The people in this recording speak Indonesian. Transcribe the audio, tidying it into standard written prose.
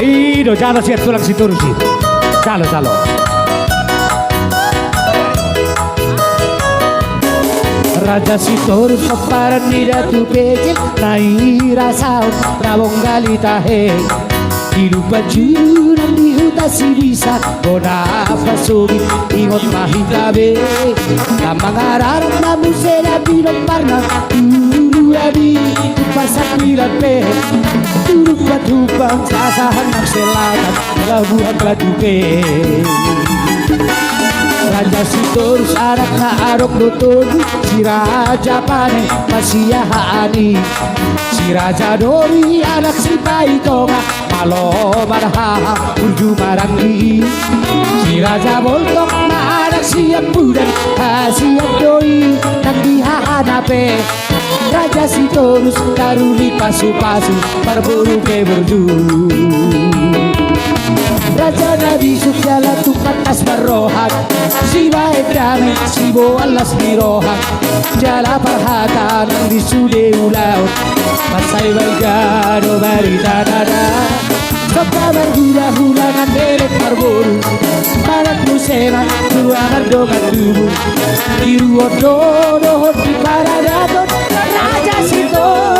Ido jalo siat tulang si turusi. Jalo. Raja Sitorus paparan ni Datu Pejil Naira saun Prawong galita he Hidup bajuran di hutan si bisa Bona pasugi ingot mahitabe Tamang araran na musela binong parna Turu abi pasak nilape Turuk batupang sasahan ng selatan Labuhan batupe Raja Sitorus anak na arok lutod Si Raja Pane masiyahaani Si Raja Dori anak si Paitonga Malo marhaha urju maranggi Si Raja Boltok na anak si Ambudan Si Abdoi nang dihahanape Raja Sitorus karuni pasu-pasu Berburu ke berju Raja Nabi Sukyala tukat asmarohak Si Baedame si Boalas dirohak Jala parhatan di sude ulaut Pasai Baigado baritanada Sota berhula-hulangan derek marburu Barat musema dua mardongan tubuh Diru odo dohot di paradaton Raja Sitorus